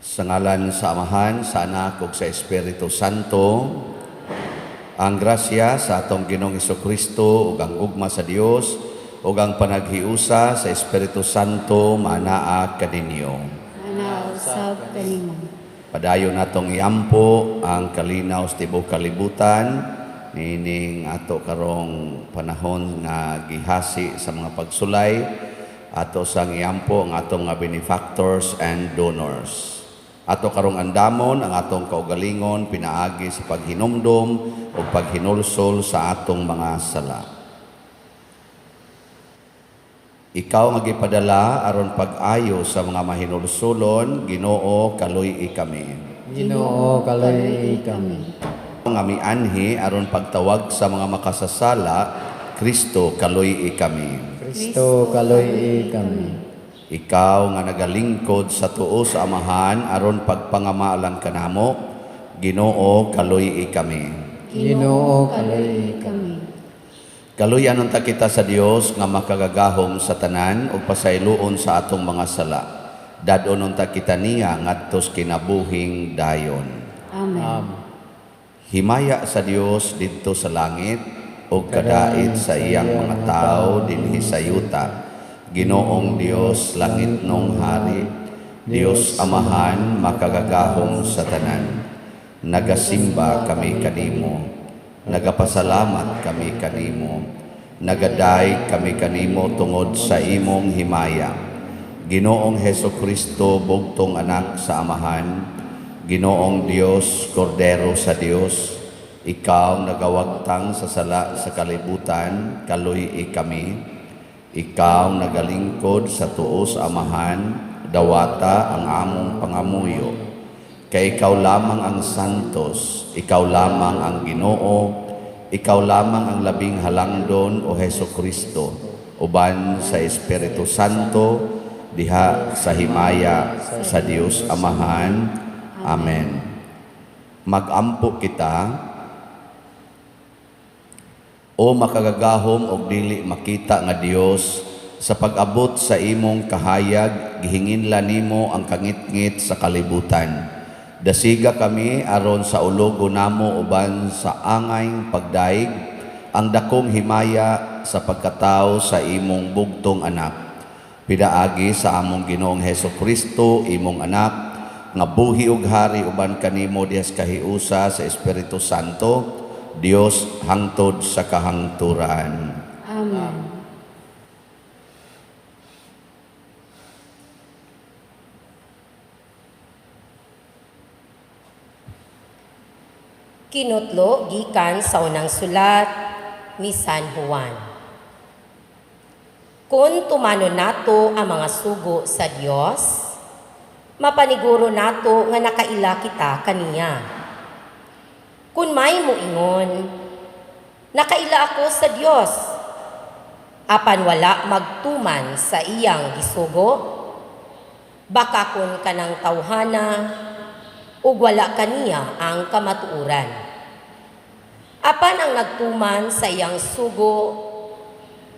Sa ngalan sa Amahan, sa Anak, ug sa Espiritu Santo, ang grasya sa atong Ginoong Hesukristo ug ang ugma sa Dios ug ang panaghiusa sa Espiritu Santo manaa kaninyo. Manausab kanimo. Padayon natong iampo ang kalinaw sa tibuok kalibutan nining ato karong panahon nga gihasi sa mga pagsulay ato sang iampo ang atong nga benefactors and donors. Ato karong andamon ang atong kaugalingon pinaagi sa paghinumdom o paghinulsol sa atong mga sala. Ikaw nga gipadala aron pag-ayo sa mga mahinulsolon, Ginoo kaluy kami. Ginoo kaluy kami. Nga mianhi aron pagtawag sa mga makasasala, Kristo kaluy kami. Kristo kaluy kami. Ikaw nga nagalingkod sa tuo sa Amahan aron pagpangamalan kanamo, Ginoo kaluy kami. Ginoo kaluy kami. Kaluyan unta kita sa Dios nga makagagahom sa tanan ug pasayloon sa atong mga sala. Dadon unta kita niya ngadtos kinabuhing dayon. Amen. Himaya sa Dios didto sa langit ug kadait sa iyang mga tao dinhi sa yuta. Ginoong Dios langit nong hari, Dios Amahan makagagahom sa tanan. Nagasimba kami kanimo. Nagapasalamat kami kanimo. Nagaday kami kanimo tungod sa imong himaya. Ginoong Hesukristo bugtong anak sa Amahan, Ginoong Dios, Kordero sa Dios, ikaw nagawagtang sa sala sa kalibutan, kaluy kami. Ikaw nagalingkod sa tuo sa Amahan, dawata ang among pangamuyo. Kay ikaw lamang ang santos, ikaw lamang ang Ginoo, ikaw lamang ang labing halangdon o Hesukristo, uban sa Espiritu Santo, diha sa himaya sa Dios Amahan. Amen. Magampo kita, o makagagahom og dili makita nga Dios, sa pag-abot sa imong kahayag, gihinginlan nimo ang kangit-ngit sa kalibutan. Dasiga kami aron sa ulogo namo uban sa angayng pagdaig, ang dakong himaya sa pagkatao sa imong bugtong anak. Pinaagi sa among Ginoong Hesukristo, imong anak, nga buhi ug hari uban kanimo dihas kahiusa sa Espiritu Santo, Dios hangtod sa kahangturan. Amen. Kinutlo gikan sa unang sulat ni San Juan. Kung tumanon nato ang mga sugo sa Dios, mapaniguro nato nga nakaila kita kaniya. Kung may muingon, nakaila ako sa Dios, apan wala magtuman sa iyang gisugo, baka kun kanang tawhana, ug wala kaniya ang kamatuuran. Apan ang nagtuman sa iyang sugo,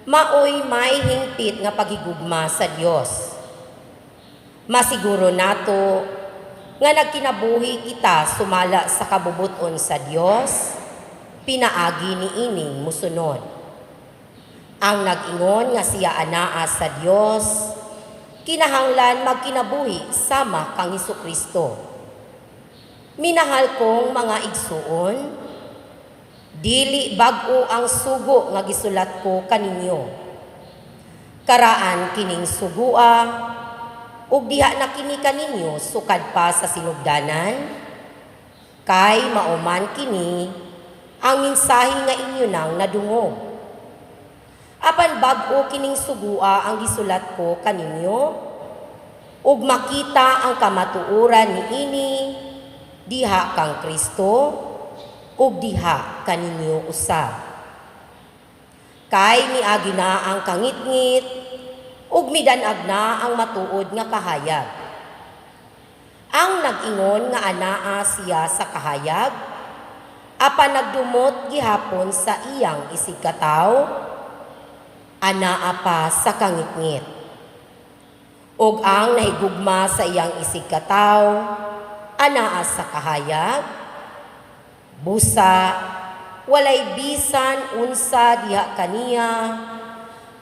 maoy may hingpit nga paghigugma sa Dios. Masiguro nato nga nagkinabuhi kita sumala sa kabubuton sa Dios, pinaagi ni ining musunod. Ang nag-ingon nga siya anaa sa Dios, kinahanglan magkinabuhi sama kang Hesukristo. Minahal kong mga igsuon, dili bag-o ang sugo nga gisulat ko kaninyo. Karaan kining sugua, ug diha na kini kaninyo sukad pa sa sinugdanan, kay mauman kini ang mensahe nga inyo nang nadungog. Apan bag-o kining sugua ang gisulat ko kaninyo, ug makita ang kamatuoran ni ini, diha kang Kristo, ug diha kaninyo usa. Kay miagi na ang kangit-ngit, ug midanag na ang matuod nga kahayag. Ang nag-ingon nga anaa siya sa kahayag, apan nagdumot gihapon sa iyang isigkataw, anaa pa sa kangit-ngit. ug ang nahigugma sa iyang isig kataw, anaa sa kahayag, busa, walay bisan unsa diha kaniya,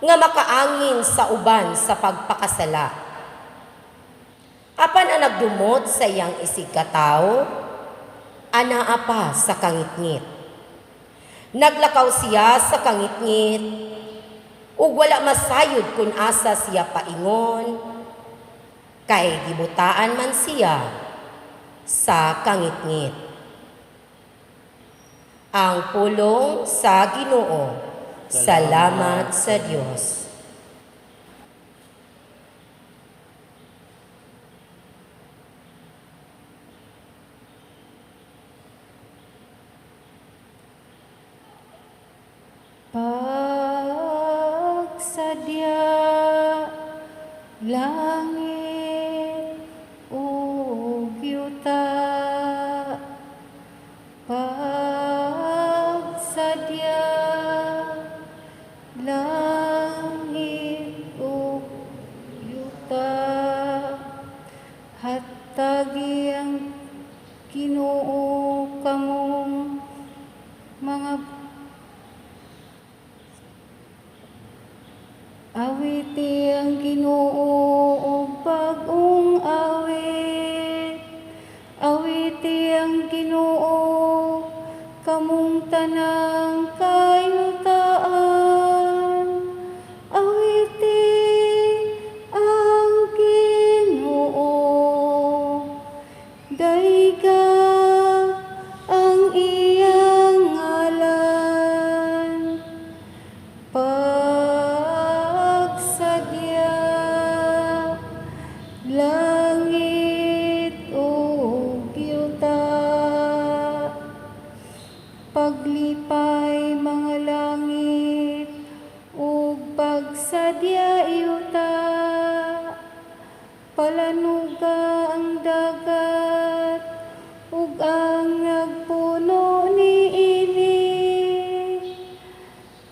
nga makaangin sa uban sa pagpakasala. Apan ang nagdumot sa iyang isig kataw, anaa pa sa kangitngit. Naglakaw siya sa kangitngit, ug wala masayod kung asa siya paingon, kay gibutaan man siya sa kangitngit. Ang pulong sa Ginoo. Salamat sa Diyos. Pagsadya langit ug yuta, pagsadya langit ug yuta, hatagi ang Ginoo kamong mga awiti ang Ginoo ug bag-ong awit. Awiti ang Ginoo kamong tanang kayutaan. Awiti ang Ginoo. Dayga ang iyang ngalan. Pagsadya langit ug yuta, paglipay mga langit ug pagsadya yuta, palanuga ang dagat ug ang nagpuno niini.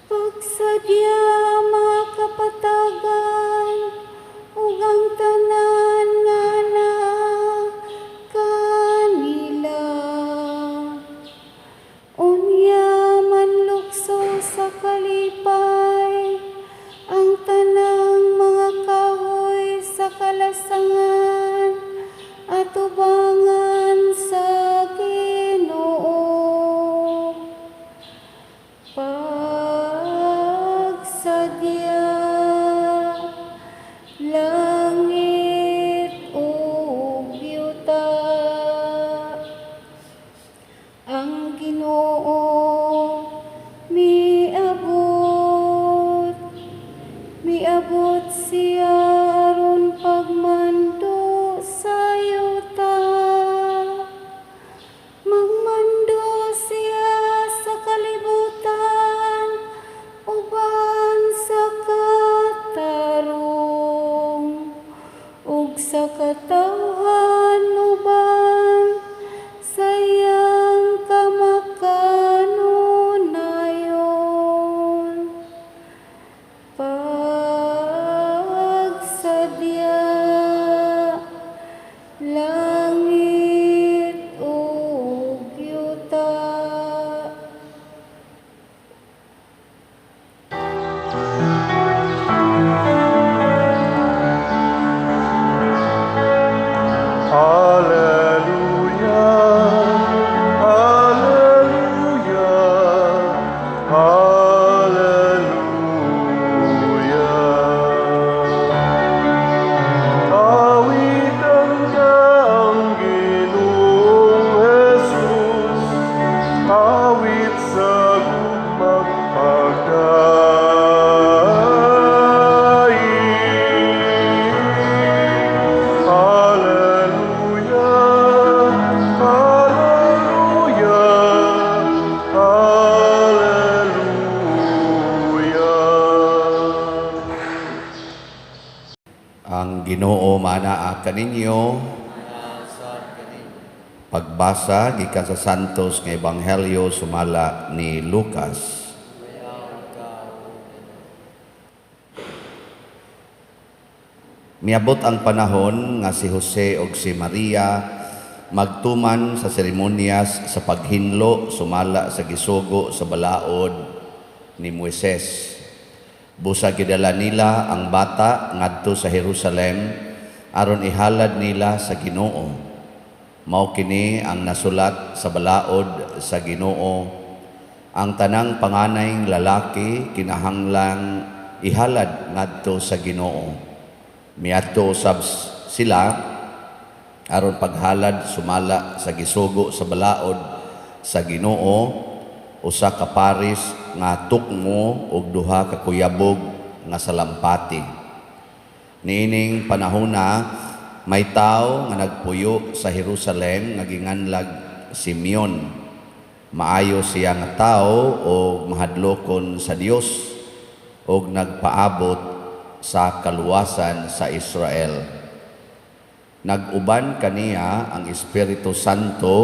Pagsadya mga kapatagan ug ang tanan nga naa kanila. Unya manlukso sa kalipay ang tanang mga kahoy sa kalasangan at ubangan sa Ginoo. Pagsadya langit ug yuta, ang Ginoo miabot siya aron pagmando sa yuta. Magmando siya sa kalibutan uban sa katarong ug sa katawhan uban sa iyang kamakanunayon. Pagsadya langit ug yuta. Ang Ginoo manaa kaninyo. Pagbasa gikan sa Santos nga Ebanghelyo sumala ni Lucas. Miabot ang panahon nga si Jose ug si Maria magtuman sa seremonyas sa paghinlo sumala sa gisugo sa balaod ni Moises. Busa gidala nila ang bata ngadto sa Jerusalem aron ihalad nila sa Ginoo. Mao kini ang nasulat sa balaod sa Ginoo. Ang tanang panganayng lalaki kinahanglang ihalad ngadto sa Ginoo. Miadto usab sila aron paghalad sumala sa gisugo sa balaod sa Ginoo, usa ka paris nga tukmo ug duha ka kuyabog nga salampati. Niining panahona may tawo nga nagpuyo sa Jerusalem nga ginganlag Simeon. Maayo siya nga tawo ug mahadlokon sa Dios ug nagpaabot sa kaluwasan sa Israel. Nag-uban kaniya ang Espiritu Santo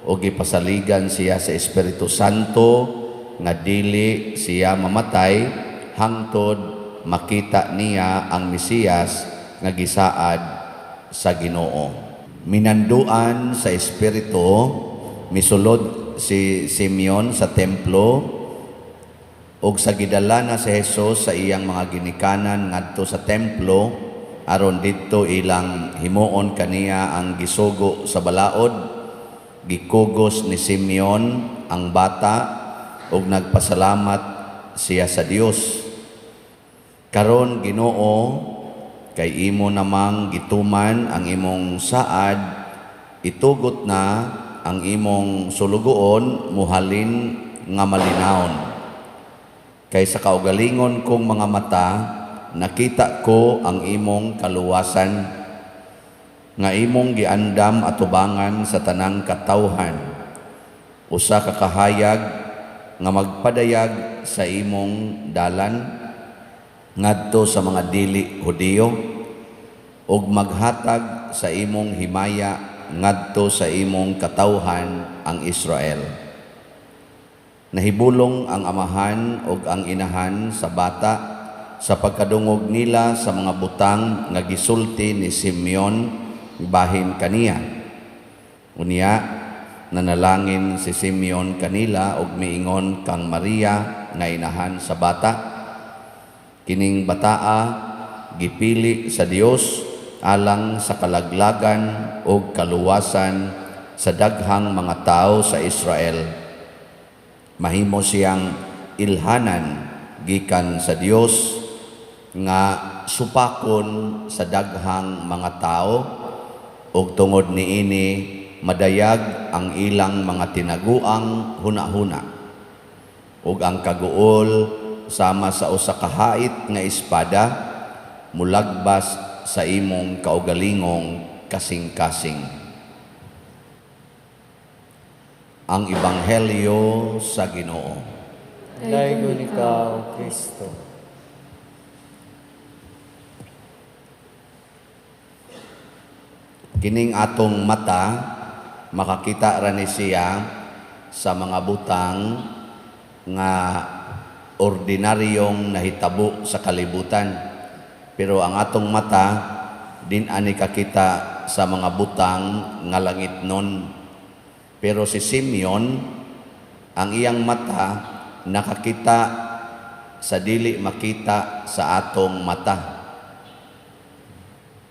o gipasaligan siya sa Espiritu Santo nga dili siya mamatay hangtod makita niya ang Mesiyas nga gisaad sa Ginoo. Minanduan sa Espiritu, misulod si Simeon sa templo ug sa gidala na si Jesus sa iyang mga ginikanan ngadto sa templo aron didto ilang himuon kaniya ang gisugo sa balaod. Gikugos ni Simeon ang bata ug nagpasalamat siya sa Dios. Karon Ginoo, kay imo namang gituman ang imong saad, itugot na ang imong sulugoon muhalin nga malinawon. Kay sa kaugalingon kong mga mata, nakita ko ang imong kaluwasan, nga imong giandam atubangan sa tanang katawhan. Usa ka kahayag nga magpadayag sa imong dalan, ngadto sa mga dili Hudiyo, ug maghatag sa imong himaya ngadto sa imong katawhan ang Israel. Nahibulong ang amahan ug ang inahan sa bata sa pagkadungog nila sa mga butang nga gisulti ni Simeon bahin kaniya. Unya, nanalangin si Simeon kanila ug miingon kang Maria nga inahan sa bata. Kining bataa gipili sa Dios alang sa kalaglagan ug kaluwasan sa daghang mga tao sa Israel. Mahimo siyang ilhanan gikan sa Dios nga supakon sa daghang mga tao ug tungod niini madayag ang ilang mga tinaguang hunahuna ug ang kaguol sama sa usa ka hait nga espada mulagbas sa imong kaugalingong kasing-kasing. Ang Ebanghelyo sa Ginoo. Daygon ikaw, Kristo. Kining atong mata, makakita ra ni siya sa mga butang nga ordinaryong nahitabo sa kalibutan. Pero ang atong mata, din ani kakita sa mga butang nga langit nun. Pero si Simeon, ang iyang mata nakakita sa dili makita sa atong mata.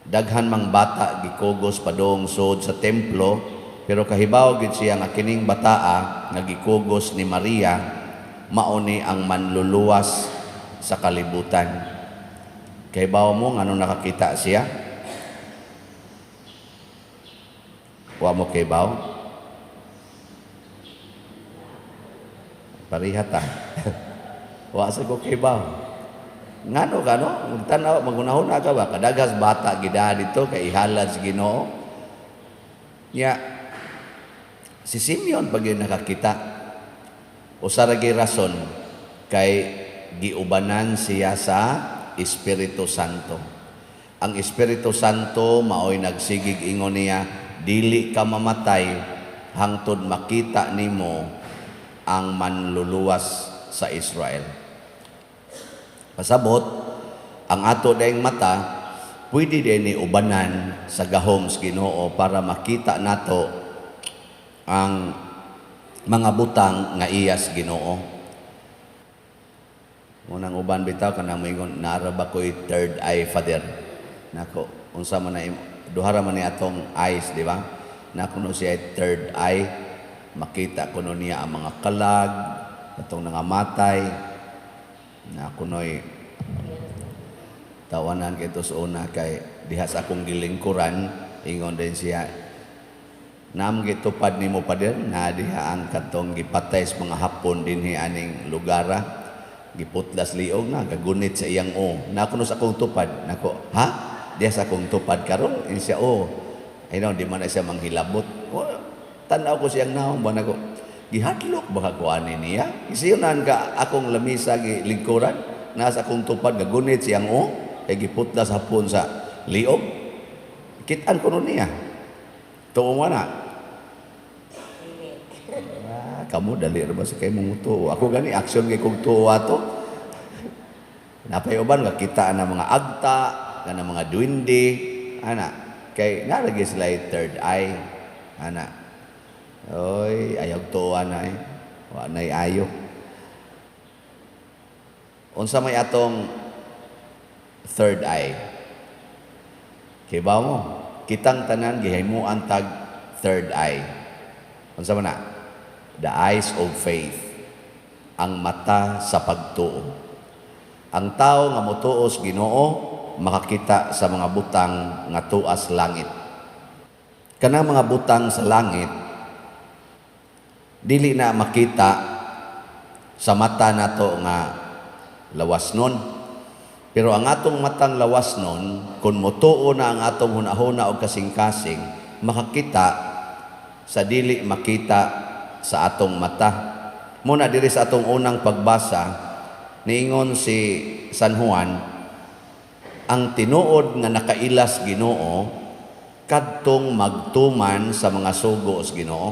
Daghan mang bata gikugos padung sud sa templo, pero kahibaw gid siya nga kining bataa nga gikugos ni Maria mao ni ang manluluwas sa kalibutan. Kahibaw mo ngano nakakita siya? Wa mo kahibaw? Parihata. Wa sa ko kibaw. Ngano kano? Magtanaw, magunahuna ka ba? Kadagas bata gida dito kay ihalad sa Ginoo. Ya, si Simeon pag yun nakakita, usa ra gyud rason kay giubanan siya sa Espiritu Santo. Ang Espiritu Santo maoy nagsigig ingon niya, dili ka mamatay hangtod makita nimo ang manluluwas sa Israel. Pasabot, ang ato daing mata, pwede din ni ubanan sa gahom sa Ginoo para makita nato ang mga butang nga iyas Ginoo. Unang uban bitaw kanang moingon naraba ko'y third eye, Father. Nako, unsa man na duhara man ni atong eyes, di ba? Na kuno siya third eye, makita kuno niya ang mga kalag, atong nangamatay, na kuno'y tawanan kito sa una kay diha sa akong gilingkuran, ingon din siya, nam gitupad nimo pa din, na diha ang katong gipatay sa mga Hapon dinhi aning lugara, giputlas liog na, gagunit sa iyang na kuno sa akong tupad, nako, ha? Diha sa akong tupad karon, siya, ay no, di man na siya manghilabot. Tanaw ko siyang naong ba nako, gihadlok baka kuanin niya. Isiyonan ka akong lamisa gilingkuran, nasa akong tupad, gagunit siyang kay giputlas Hapon sa liog. Kitaan ko nun niya. Tuong na. Kamu dali ra ba sa kay mong tuo? Ako gani action kay kong tuo ato. Napayoban ka kita na mga agta, kana mga duwende, ana. Kay nalagi sila third eye, ana. Oy, ayaw tuwa na wa nay ayo. Unsa may atong third eye? Kay ba mo? Kitang tanan gihimuan tag third eye. Unsa man na? The eyes of faith. Ang mata sa pagtuo. Ang tao nga motuo sa Ginoo makakita sa mga butang nga tuas langit. Kanang mga butang sa langit dili na makita sa mata nato nga lawas nun. Pero ang atong matang lawas nun, kung motuo na ang atong hunahuna o kasing-kasing, makakita sa dili makita sa atong mata. Muna diri sa atong unang pagbasa, niingon si San Juan, ang tinuod nga nakailas Ginoo, kadtong magtuman sa mga sugo sa Ginoo.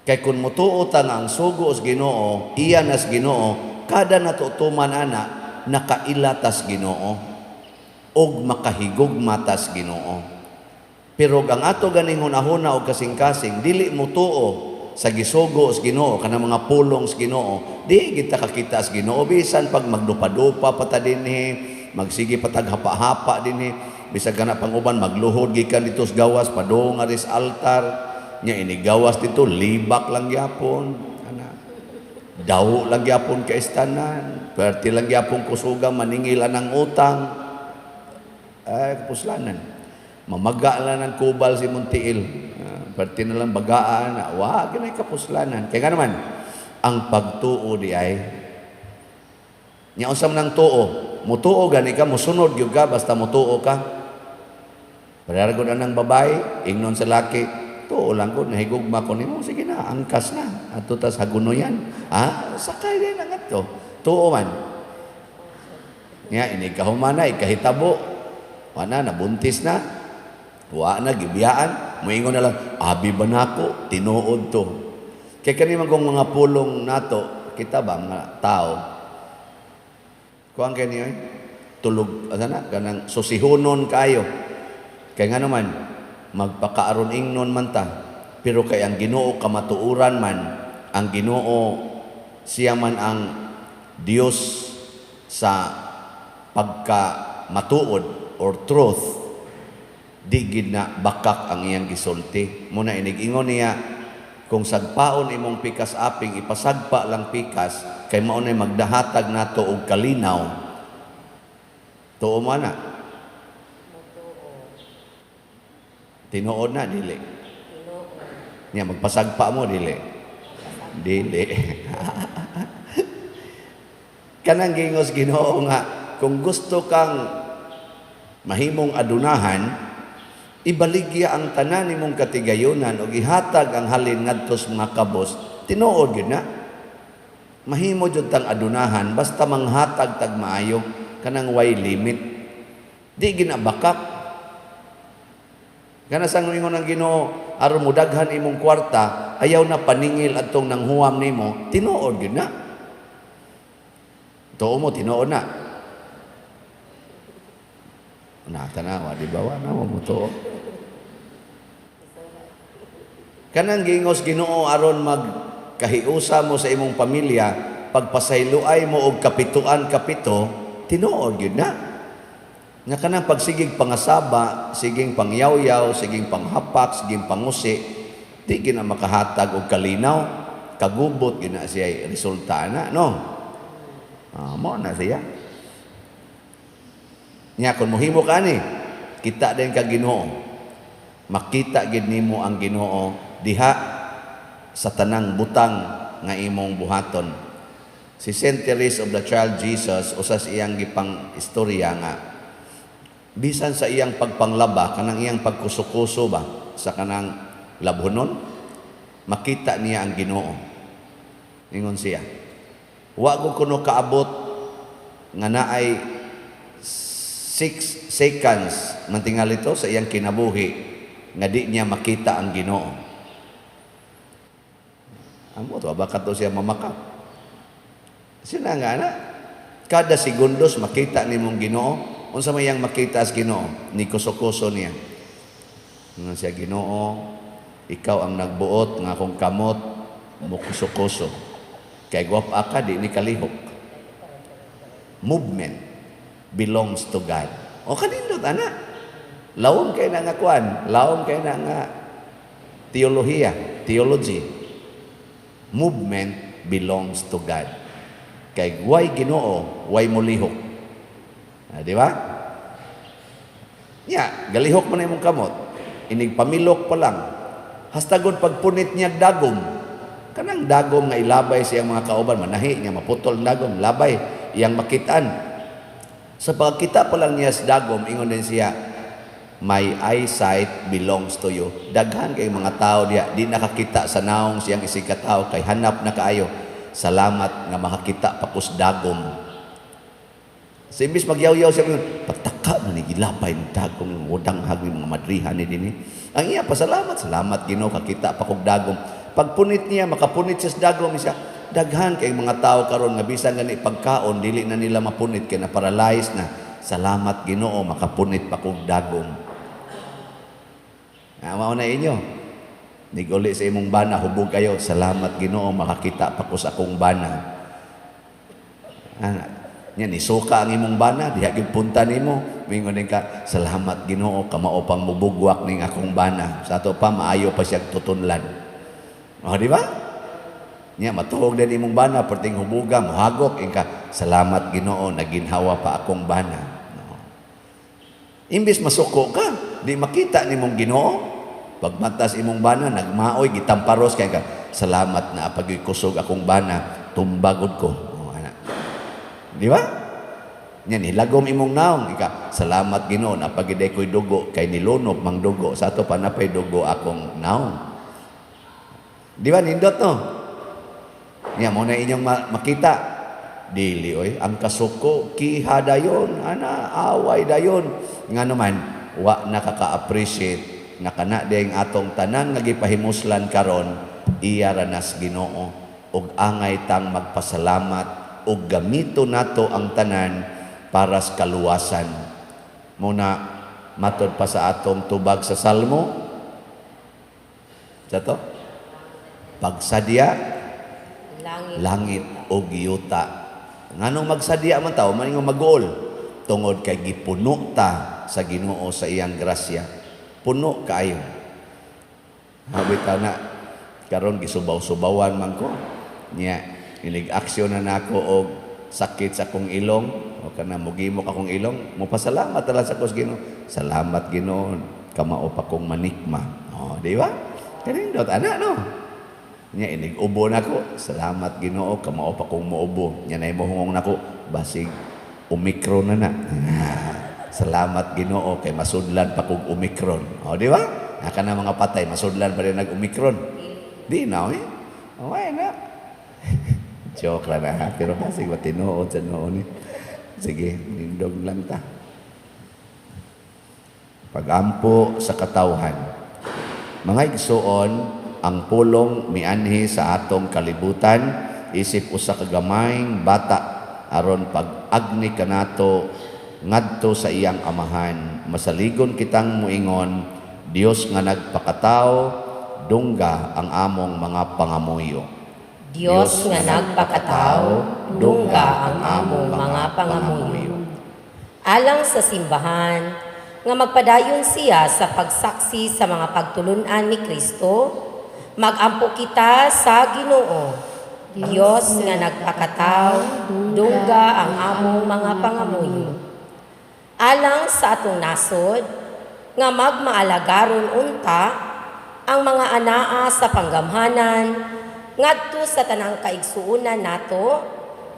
Kay kung motuo ta nga ang sugo sa Ginoo, iya nas Ginoo, kada natutuman ana, nakailatas Ginoo og makahigugmatas Ginoo. Pero ang ato ganing hunahuna og kasing-kasing dili mutuo sa gisugo sa Ginoo kanang mga pulong sa Ginoo, di kita kakita sa Ginoo bisan pag magdupa-dupa pa ta dinhi, magsige patag hapa-hapa dinhi, bisag kana panguban magluhod gikan dito sa gawas padung nga ris altar, nya ini gawas dito libak lang gyapon. Daw lang yapon ka istanan, perti lang yapon kusuga maningilan ng utang. Ay, kapuslanan. Mamaga lang ng kubal si Muntiil. Perti na lang bagaan. Wag na kapuslanan. Kaya nga naman, ang pagtuo di ay, nya usam ng tuo, mutuo gani ka, musunod yung ka, basta mutuo ka. Pararagod na ng babae, ingnon sa laki, tuo lang ko, nahigugma ko nimo, sige na, angkas na, at tutas hagunoyan. Sakay din ang ato. Tuo man. Nga, inigahumana, ikahitabo. Wana, nabuntis na. Wa na, gibiyaan. Moingon na lang, abi ba na ako? Tinuod to. Kaya kanimang kong mga pulong nato, kita ba, mga tao, kuwang kayo niyo, tulog, ganang susihunon kayo. Kaya nga naman, magpakaaron ingnon man ta. Pero kay ang Ginoo kamatuuran man, ang Ginoo siya man ang Dios sa pagkamatuod or truth, di gid na bakak ang iyang gisulti. Muna inig-ingon niya, kung sagpaon imong pikas aping, ipasagpa lang pikas, kay mao nay magdahatag nato og kalinaw. Tuo man na. Tinuod na, dili. Nya magpasagpa mo, dili. Dili. Kanang gingos Ginoo nga, kung gusto kang mahimong adunahan, ibaligya ang tanan nimong katigayunan o gihatag ang halin ngadto sa mga kabos, tinuod gyud na. Mahimo jud tang adunahan basta manghatag tag maayo kanang way limit. Di ginabakak. Kana sang ingon ang Ginoo, aron mo daghan imong kwarta, ayaw na paningil adtong nanghuam nimo, tinuod gyud na. Tuo mo tinuod na. Nah, tanawa di bawah na mo to. Kanang gingos Ginoo aron magkahiusa mo sa imong pamilya, pagpasayloay mo og kapituan kapito, tinuod gyud na. Nga kanang pagsigig pangasaba, siging pangyaw-yaw, siging panghapak, siging pangusi, di gina makahatag og kalinaw, kagubot gina siya resulta na, no? Mo na siya. Nya kun mohimo ka ni, kita din ka Ginoo. Makita gid nimo ang Ginoo diha sa tanang butang nga imong buhaton. Si Saint Teresa of the Child Jesus usas iyang gipang istorya nga bisan sa iyang pagpanglaba kanang iyang pagkusukuso ba sa kanang labhonon, makita niya ang Ginoo. Ingon siya, wa ko kuno kaabot nga naay 6 seconds mantingal ito sa iyang kinabuhi nga di niya makita ang Ginoo. Amo to baka to siya mamakap. Sina nga na kada segundos makita nimong Ginoo. Unsa may yang makita as Ginoo? Ni kuso-kuso niya. Nga siya, Ginoo, ikaw ang nagbuot nga akong kamot mo kuso-kuso. Kay gwapa ka di ni kalihok. Movement belongs to God. O kanindot ana. Lawom kay na nga kuan, lawom kay na nga theology. Movement belongs to God. Kay way Ginoo, way mo lihok. Di ba? Galihok mo na imong kamot. Inig pamilok pa lang. Hastagod pagpunit niya dagom. Kanang dagom nga ilabay siyang mga kauban, manahi niya, maputol ang dagom, labay, iyang makitaan. Sa pagkita pa lang niya sa dagom, ingon din siya, my eyesight belongs to you. Daghan kay mga tao diya, di nakakita sa naong siyang isikataw, kay hanap na kaayo. Salamat nga makakita pakus dagom. Sa imbis magyaw-yaw siya, pataka na ni gilapay ng dagom, wadang hagwi mga madrihan ni din. Ang iya, pasalamat, salamat Ginoo kakita pa kog dagom. Pagpunit niya, makapunit siya sa dagom siya. Daghan kay mga tao karon nga bisan gani pagkaon, dili na nila mapunit kay na paralyze na. Salamat Ginoo, makapunit pa kog dagom. Mao na inyo. Niguli sa imong bana, hubog kayo. Salamat Ginoo, makakita pa ko sa akong bana. Nya ni suka ang imong bana, diha gyud punta nimo. Mingon ka, salamat Ginoo, kamao pang mubugwak ning akong bana. Sa ato pa maayo pa siya tutunlan. O di ba? Nya matuog din imong bana, perting hubuga, mohagok ka, salamat Ginoo, naginhawa pa akong bana. No. Imbis masuko ka, di makita nimong Ginoo. Pagmatas imong bana, nagmaoy, gitamparos kay ka, salamat na pagkusog akong bana, tumbagod ko. Di ba? Yan, ilagom imong naong, ika, salamat Ginoo, napagiday ko'y dugo, kay nilunop mang dugo, sa ato pa napay dugo akong naong. Di ba, nindot no? Yan, muna inyong makita. Dili, oy, ang kasuko, kiha dayon, away dayon. Nga naman, wa nakaka-appreciate, nakana ding atong tanan, nagipahimuslan karon, iya ranas Ginoo, og angay tang magpasalamat, o gamito nato ang tanan para sa kaluwasan. Muna, matod pa sa atong tubag sa Salmo. Sa to? Pagsadya, langit o giyuta. Nganong magsadya man tao, maningong mag-uol. Tungod kay gipuno ta sa Ginoo sa iyang grasya. Puno kaayo. Habita na, karon gisubaw-subawan man ko. Nya, ilig-aksyon na nako og sakit sa akong ilong o kana mugimok akong ilong, mopasalamat tala sa Ginoo. Salamat Ginoo, kamao pa kong manikma. Oh, di ba? Kanindot ana no. Nya inig-ubo nako, salamat Ginoo, kamao pa kong muubo. Nya nay mohungong nako, basig Omicron na. Salamat Ginoo kay masudlan pa kog Omicron. Oh, di ba? Naka na mga patay masudlan pa rin nag-Omicron. Di na eh. Okay na. Joke lang na, pero kasi matinood sa noon eh. Sige, nindog lang ta. Pagampo sa katawhan. Mga igsoon, ang pulong mianhi sa atong kalibutan, isip usa ka gamayng bata aron pag-agni kanato ngadto sa iyang amahan. Masaligon kitang muingon, Dios nga nagpakatao, dungga ang among mga pangamuyo. Dios nga nagpakatao, dungga ang among mga pangamuyo. Alang sa simbahan, nga magpadayon siya sa pagsaksi sa mga pagtulunan ni Kristo, magampo kita sa Ginoo. Dios nga nagpakatao, dungga ang among mga pangamuyo. Alang sa atong nasod, nga magmaalagaron unta ang mga anaa sa panggamhanan, ngadto sa tanang kaigsuunan nato,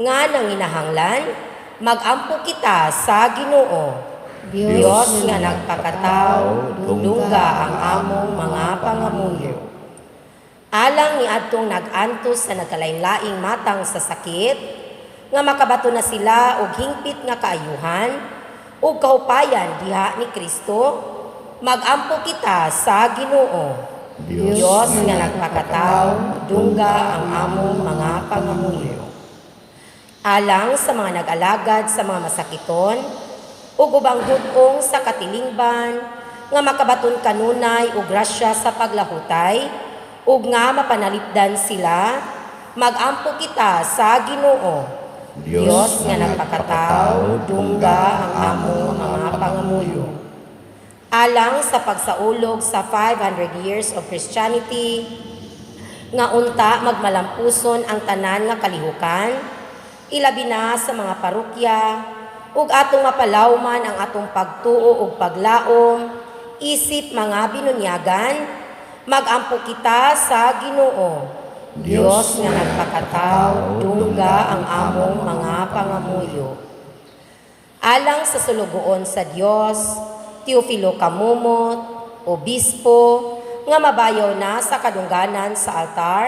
nga nanginahanglan, magampo kita sa Ginoo. Dios nga nagpakatao, dungga ang among mga pangamuyo. Alang ni adtong nag-antos sa nagkalain-laing matang sa sakit, nga makabato na sila og hingpit nga kaayuhan, ug kahupayan diha ni Kristo, magampo kita sa Ginoo. Dios nga nagpakatao, dungga ang among mga pangamuyo. Alang sa mga nag-alagad sa mga masakiton, ug ubang hudong sa katilingban, nga makabaton kanunay ug grasya sa paglahutay, ug nga mapanalipdan sila, magampo kita sa Ginoo. Dios nga nagpakatao, dungga ang among mga pangamuyo. Alang sa pagsaulog sa 500 years of Christianity, nga unta magmalampuson ang tanan nga kalihukan, ilabi na sa mga parokya, ug atong mapalawman ang atong pagtuo ug paglaom, isip mga binunyagan, magampo kita sa Ginoo. Dios nga nagpakatao, dungga ang among mga pangamuyo. Alang sa sulugoon sa Dios, Teofilo Kamumot, Obispo, nga mabayaw na sa kadungganan sa altar,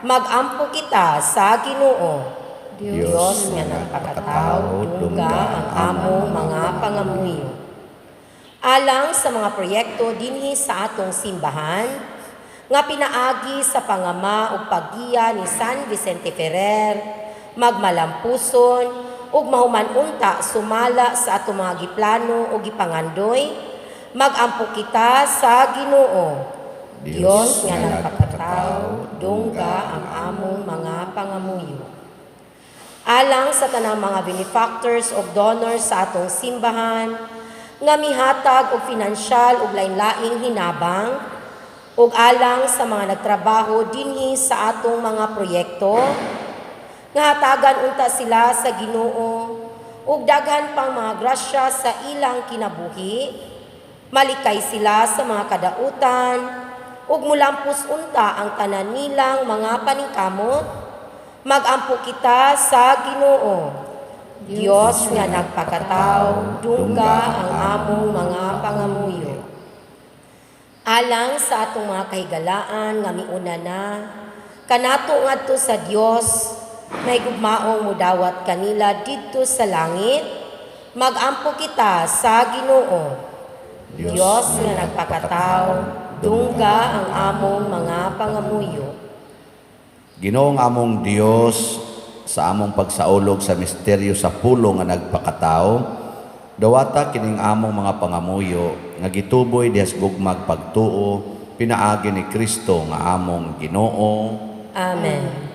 magampo kita sa Ginoo. Dios nga nagpakatao, dungga ang among mga pangamuyo. Alang sa mga proyekto dinhi sa atong simbahan, nga pinaagi sa pangama ug paggiya ni San Vicente Ferrer, magmalampuson, ug mahuman unta sumala sa atong mga giplano ug gipangandoy, magampo kita sa Ginoo. Dios nga nagpakatao, dungga ang among mga pangamuyo. Alang sa tanang mga benefactors ug donors sa atong simbahan, nga mihatag og pinansyal ug lain-laing hinabang, ug alang sa mga nagtrabaho dinhi sa atong mga proyekto, nga hatagan unta sila sa Ginoo, ug daghan pang mga grasya sa ilang kinabuhi, malikay sila sa mga kadautan, ug mulampos unta ang tanan nilang mga paningkamot, magampo kita sa Ginoo. Dios nga nagpakatao, dungga ang among mga pangamuyo. Alang sa atong mga kahigalaan nga miuna na, kanato ngadto sa Dios, may gugmaong mudawat kanila didto sa langit, magampo kita sa Ginoo. Dios nga nagpakatao, dungga ang among mga pangamuyo. Ginoong among Dios, sa among pagsaulog sa misteryo sa pulo nga nagpakatao, dawata kining among mga pangamuyo nga gituboy dihas gugmag pagtuo, pinaagi ni Kristo nga among Ginoo. Amen.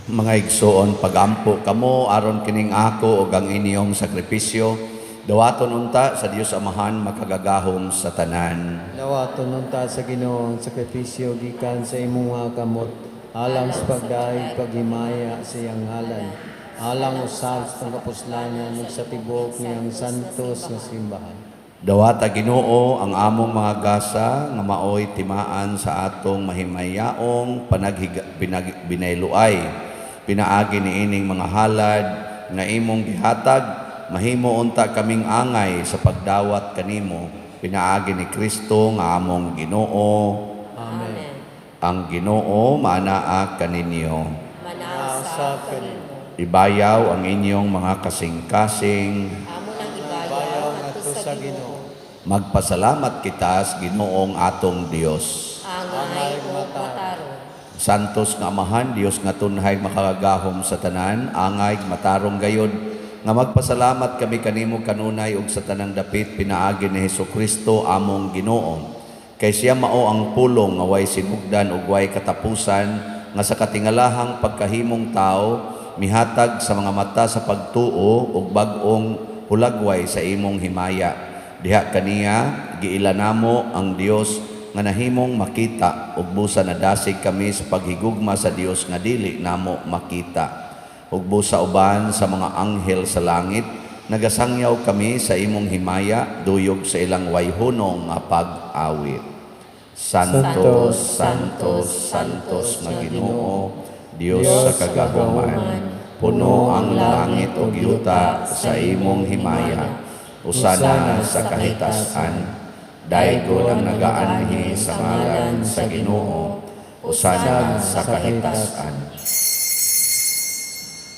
Mga igsoon, pagampo kamo aron kining ako ug ang inyong sakripisyo, dawaton unta sa Dios Amahan makagagahom sa tanan. Dawaton unta sa Ginoo ang sakripisyo gikan sa imong mga kamot, alang sa pagdahig paghimaya sa iyang halay, alang usab sa kapuslanan ug sa tibok niyang santos nga simbahan. Dawata Ginoo ang among mga gasa nga maoy timaan sa atong mahimayaong binayluay. Pinaagi ni ining mga halad nga imong gihatag, mahimo unta kaming angay sa pagdawat kanimo. Pinaagi ni Kristo nga among Ginoo. Amen. Ang Ginoo manaa kaninyo. Manasa kanimo. Ibayaw ang inyong mga kasing-kasing. Amo nang ibayaw ngadto sa Ginoo. Magpasalamat kita sa Ginoong atong Dios. Angay ug matarong. Santos nga Amahan, Dios nga tunhay makagagahom sa tanan, angay matarong gayod, nga magpasalamat kami kanimo kanunay ug sa tanang dapit pinaagi ni Hesukristo among Ginoo. Kay siya mao ang pulong nga way sinugdan ug way katapusan, nga sa katingalahang pagkahimong tao mihatag sa mga mata sa pagtuo ug bag-ong hulagway sa imong himaya. Diha kaniya giilanamo ang Dios nga nahimong makita ug busa nadasig kami sa paghigugma sa Dios nga dili namo makita. Ug busa uban sa mga anghel sa langit nagasangyaw kami sa imong himaya duyog sa ilang wayhunong nga pag-awit. Santos, Santos, Santos nga Ginoo, Dios sa kagahuman, puno ang langit ug yuta sa imong himaya. Usana sa kahitasan, daygon ang nagaanhi sa ngalan sa Ginoo. Usana sa kahitasan.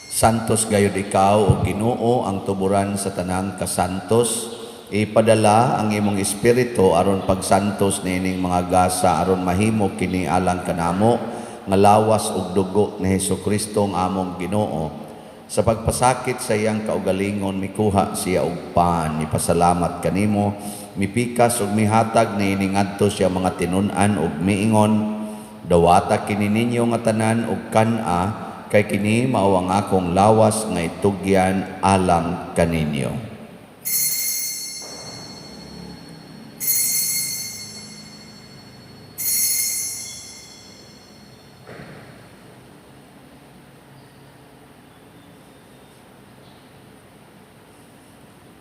Santos gayud ikaw o Ginoo ang tuburan sa tanang kasantos. Ipadala ang imong espiritu aron pagsantos niining mga gasa aron mahimo kini alang kanamo nga lawas ug dugo ni Hesukristo ang among Ginoo. Sa pagpasakit sa iyang kaugalingon, mikuha siya og pan, mipasalamat kanimo, mipikas ug mihatag na iningadto siya mga tinun-an ug miingon, dawata kini ninyo nga tanan ug kan-a, kay kini mao ang akong lawas nga itugyan alang kaninyo.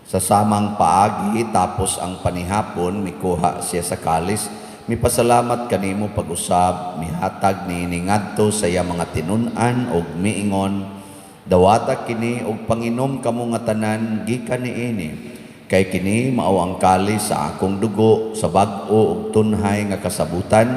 Sa samang paagi tapos ang panihapon mikuha siya sa kalis, mipasalamat kanimo pag-usab, mihatag niini ngadto sa iya mga tinun-an ug miingon, dawata kini og panginom kamo nga tanan gikan niini, kay kini mao ang kalis sa akong dugo sa bag-o ug tunhay nga kasabutan,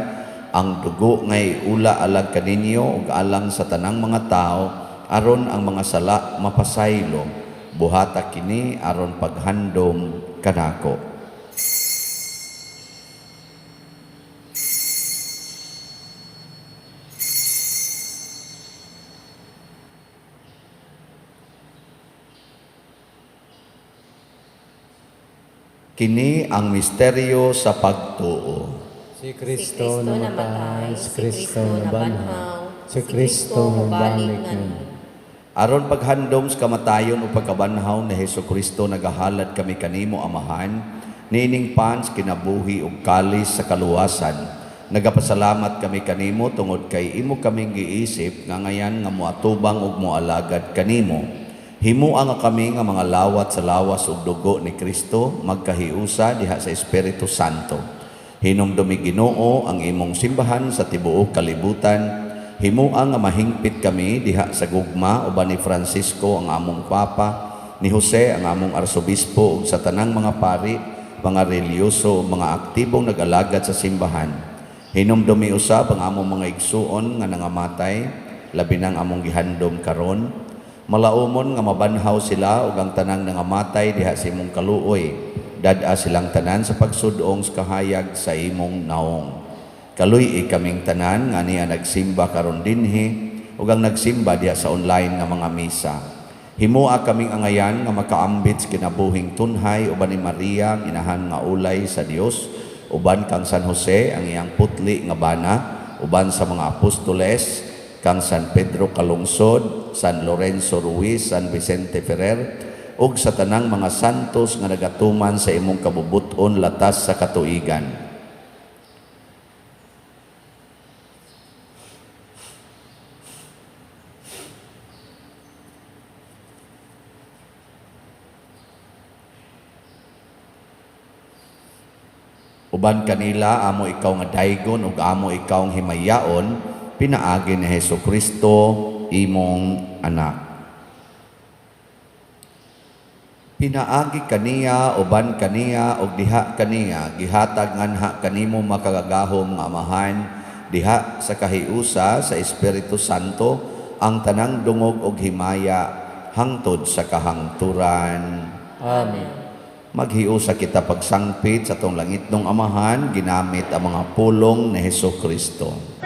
ang dugo ngay ula alang kaninyo ug alang sa tanang mga tao aron ang mga sala mapasaylo. Buhata kini aron paghandom kanako. Kini ang misteryo sa pagtuo. Si Kristo namatay, si Kristo nabanhaw, si Kristo mabalik nun. Aron paghandom sa kamatayon o pagkabanhaw ni Hesukristo nagahalad kami kanimo Amahan, nining pans kinabuhi ug kalis sa kaluwasan. Nagapasalamat kami kanimo tungod kay imo kaming giisip nga ngayan nga moatubang ug moalagad kanimo. Himuan nga kami nga mga lawat sa lawas ug dugo ni Kristo magkahiusa diha sa Espiritu Santo. Hinumdumi Ginoo ang imong simbahan sa tibuok kalibutan. Himuang nga mahingpit kami diha sa gugma uban ni Francisco ang among Papa, ni Jose ang among Arsobispo ug sa tanang mga pari, mga reliyoso ug mga aktibong nag-alagad sa simbahan. Hinumdumi usab ang among mga igsuon nga nangamatay, labi nang among gihandom karon. Malaumon nga mabanhaw sila ug ang tanang nangamatay diha sa imong kaluoy. Dad-a silang tanan sa pagsudong sa kahayag sa imong naong. Kaluy kaming tanan nga niya nagsimba karon dinhi ug ang nagsimba diha sa online nga mga misa. Himua kaming angayan nga makaambit sa kinabuhing tunhay uban ni Maria ang inahan nga ulay sa Dios, uban kang San Jose ang iyang putli nga bana, uban sa mga apostoles, kang San Pedro Calungsod, San Lorenzo Ruiz, San Vicente Ferrer, ug sa tanang mga santos nga nagatuman sa imong kabubuton latas sa katuigan. Uban kanila amo ikaw nga daygon ug amo ikaw ang himayaon, pinaagi ni Hesukristo imong anak. Pinaagi kaniya, uban kaniya, ug diha kaniya, gihatag nganha kanimo makagagahom nga amahan, diha sa kahiusa sa Espiritu Santo, ang tanang dungog ug himaya, hangtod sa kahangturan. Amen. Maghiusa kita pagsangpit sa tong langit ng amahan, ginamit ang mga pulong ni Hesukristo.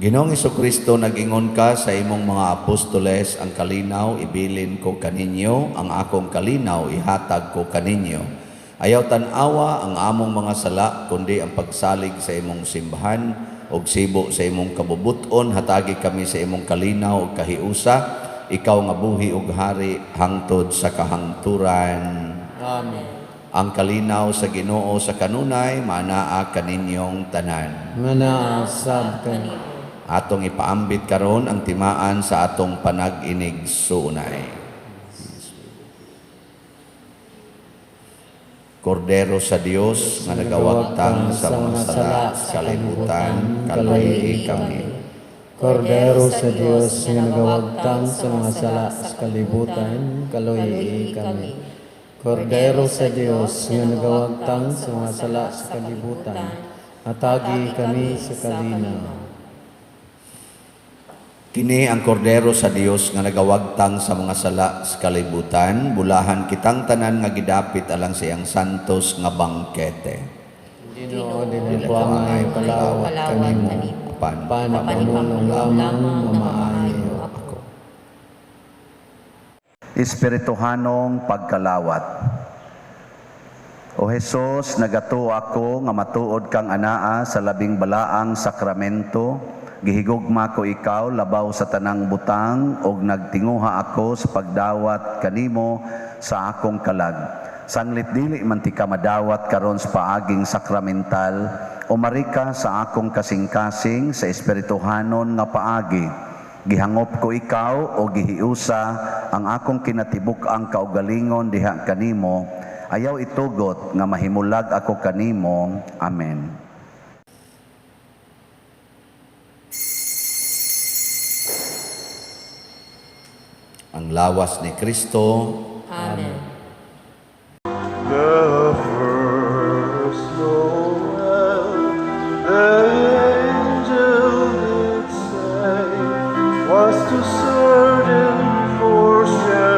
Ginoong Hesukristo, nag-ingon ka sa imong mga apostoles, ang kalinaw ibilin ko kaninyo, ang akong kalinaw ihatag ko kaninyo. Ayaw tan-awa ang among mga sala, kundi ang pagsalig sa imong simbahan, og sibo sa imong kabubuton, hatagi kami sa imong kalinaw ug kahiusa, ikaw nga buhi ug hari, hangtod sa kahangturan. Amen. Ang kalinaw sa Ginoo sa kanunay, manaa kaninyong tanan. Manaasab ka. Atong ipaambit karon ang timaan sa atong panag-inig suunay. Kordero sa Dios nga nagawagtang sa mga sala sa kalibutan, kaluhi kami. Kordero sa Dios nga nagawagtang sa mga sala sa kalibutan, kaluhi kami. Kordero sa Dios nga nagawagtang sa mga sala sa kalibutan, atagi kami sa kalinaw. Kini ang kordero sa Dios nga nagawagtang sa mga sala sa kalibutan, bulahan kitang tanan nga gidapit alang sa iyang santos nga bangkete. Ginoo dinhi ko ang palawat kanimo, panapamulong lamang mamaayo ako. Espirituhanong pagkalawat. O Jesus, nagato ako nga matuod kang anaa sa labing balaang sakramento, gihigugma ko ikaw labaw sa tanang butang ug nagtinguha ako sa pagdawat kanimo sa akong kalag. Sanglit dili man ti ka madawat karon sa paaging sakramental, umari ka sa akong kasing-kasing sa espirituhanon nga paagi. Gihangop ko ikaw o gihiusa ang akong kinatibuk-ang kaugalingon diha kanimo. Ayaw itugot nga mahimulag ako kanimo. Amen. Ang lawas ni Kristo. Amen. The first Noel, the angel did say, was to certain foreshadow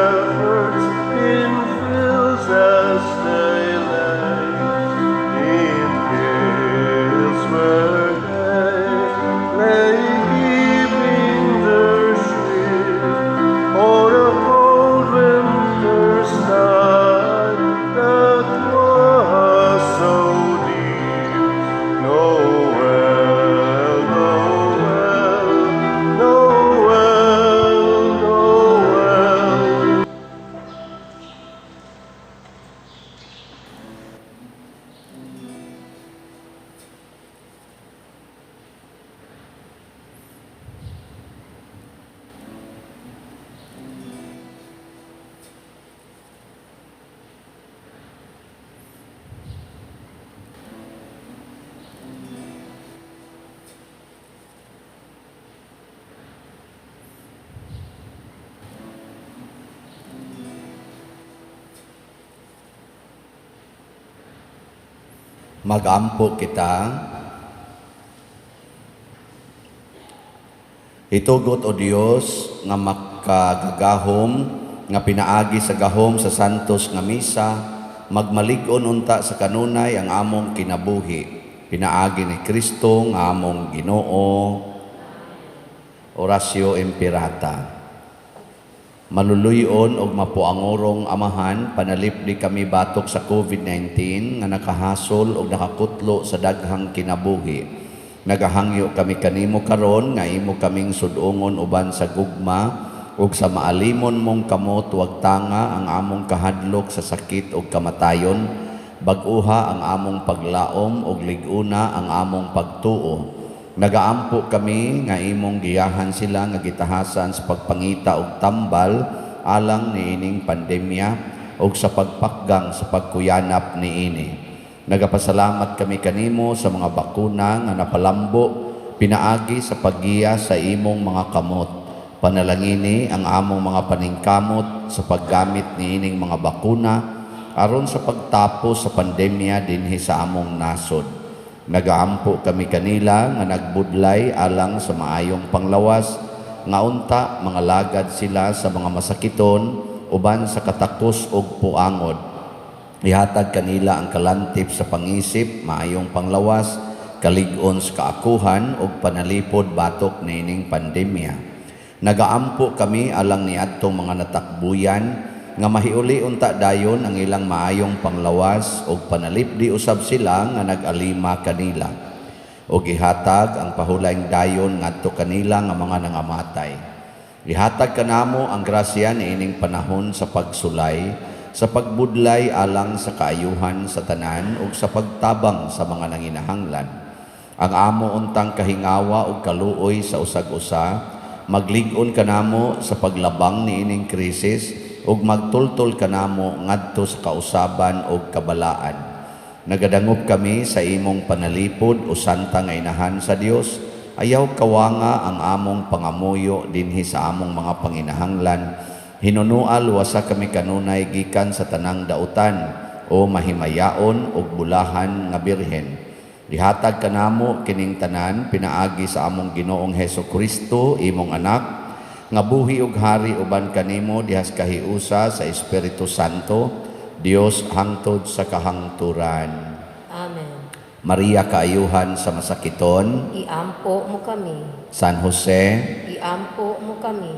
Magampo kita. Itugot o Dios nga makagagahom nga pinaagi sa gahom sa santos nga misa, magmalig-on unta sa kanunay ang among kinabuhi. Pinaagi ni Kristo nga among Ginoo. Orasyo Imperata. Maluluyon og mapuangorong Amahan, panalipdi kami batok sa COVID-19 nga nakahasol og nakakutlo sa daghang kinabuhi. Nagahangyo kami kanimo karon nga imo kaming sudongon uban sa gugma ug sa maalimon mong kamot wag tanga ang among kahadlok sa sakit ug kamatayon, bag-uha ang among paglaom ug lig-una ang among pagtuo. Nagaampo kami nga imong giyahan sila nga gitahasan sa pagpangita og tambal alang niining pandemya ug sa pagpakgang sa pagkuyanap niini. Nagapasalamat kami kanimo sa mga bakuna nga napalambo pinaagi sa paggiya sa imong mga kamot. Panalangini ang among mga paningkamot sa paggamit niining mga bakuna aron sa pagtapos sa pandemya dinhi sa among nasod. Nagaampo kami kanila nga nagbudlay alang sa maayong panglawas nga unta mga lagad sila sa mga masakiton uban sa katakos ug puangod. Ihatag kanila ang kalantip sa pangisip, maayong panglawas, kalig-on sa kaakuhan ug panalipod batok nining pandemya. Nagaampo kami alang niadtong mga natakbuyan nga mahiuli unta dayon ang ilang maayong panglawas ug panalipdi usab sila nga nag-alima kanila. Ug ihatag ang pahulayng dayon ngadto kanila nga mga nangamatay. Ihatag kanamo ang grasya niining panahon sa pagsulay, sa pagbudlay alang sa kaayuhan sa tanan ug sa pagtabang sa mga nanginahanglan. Ang amo untang kahingawa ug kaluoy sa usag-usa, maglig-on kanamo sa paglabang niining krisis ug magtultol kanamo ngadto sa kausaban ug kabalaan. Nagadangop kami sa imong panalipod o santa nga inahan sa Dios, ayaw kawanga ang among pangamuyo dinhi sa among mga panginahanglan. Hinunual wasa kami kanunay gikan sa tanang dautan o mahimayaon og bulahan nga birhen. Ihatag kanamo kining tanan pinaagi sa among Ginoong Hesukristo imong anak nga buhi ug hari uban kanimo dihas kahiusa sa Espiritu Santo, Dios hangtod sa kahangturan. Amen. Maria kaayuhan sa masakiton, Iampo mo kami. San Jose, Iampo mo kami.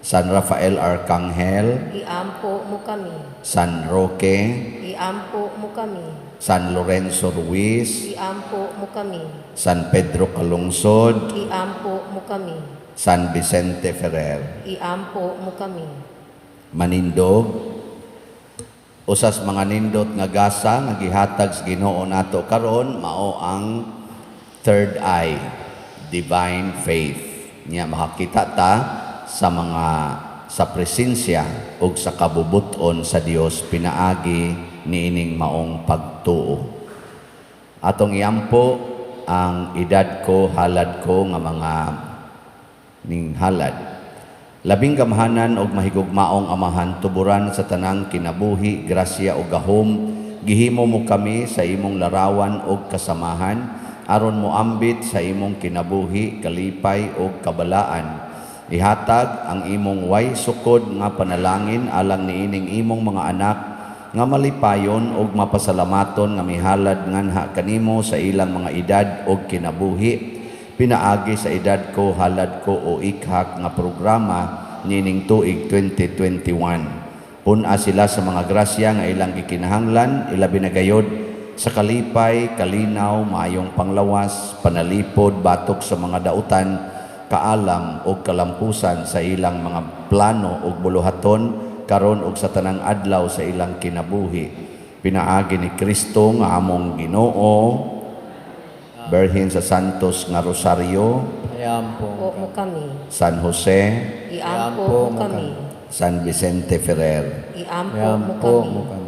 San Rafael Arcangel, Iampo mo kami. San Roque, Iampo mo kami. San Lorenzo Ruiz, Iampo mo kami. San Pedro Calungsod, Iampo mo kami. San Vicente Ferrer. Iampo mo kami. Manindog, usas mga nindot nga gasa nga gihatag sa Ginoo nato karon mao ang third eye, divine faith. Nya makakita ta sa presensya ug sa kabubuton sa Dios pinaagi niining maong pagtuo. Atong iampo ang edad ko, halad ko nga mga ning halad. Labing gamhanan og mahigugmaong Amahan, tuburan sa tanang kinabuhi, grasya ug gahom, gihimo mo kami sa imong larawan ug kasamahan aron mo ambit sa imong kinabuhi, kalipay ug kabalaan. Ihatag ang imong way sukod nga panalangin alang niining imong mga anak nga malipayon ug mapasalamaton nga mihalad nganha kanimo sa ilang mga edad ug kinabuhi. Pinaagi sa edad ko, halad ko o ikhak nga programa nining tuig 2021. Puna sila sa mga grasya nga ilang gikinahanglan, ilabi na gayod sa kalipay, kalinaw, maayong panglawas, panalipod, batok sa mga dautan, kaalam o kalampusan sa ilang mga plano o buluhaton karon og sa tanang adlaw sa ilang kinabuhi. Pinaagi ni Kristo nga among Ginoo, berhin sa Santos nga Rosario, Iampo mo kami. San Jose, Iampo mo kami. San Vicente Ferrer. Iampo mo Iampo kami. mo kami.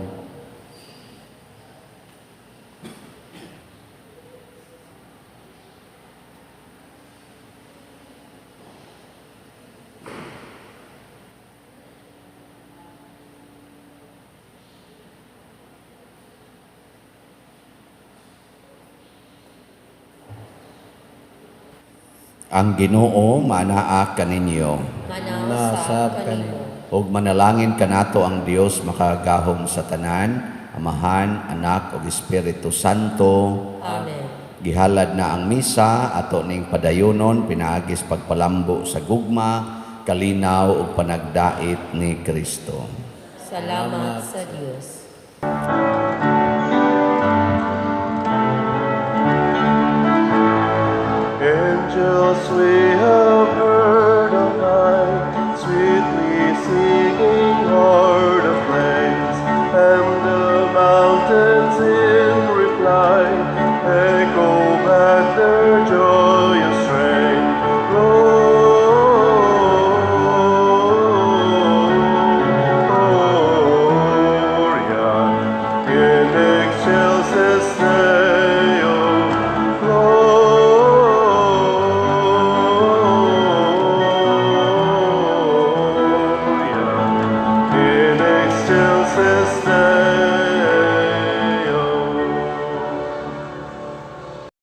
Ang Ginoo manaa kaninyo. Nasab Manasab kanimo. Ug manalangin kanato ang Dios makagahom sa tanan, Amahan, Anak ug Espiritu Santo. Amen. Gihalad na ang misa ato ning padayonon pinaagis pagpalambo sa gugma, kalinaw ug panagdait ni Kristo. Salamat sa Diyos. Angels, we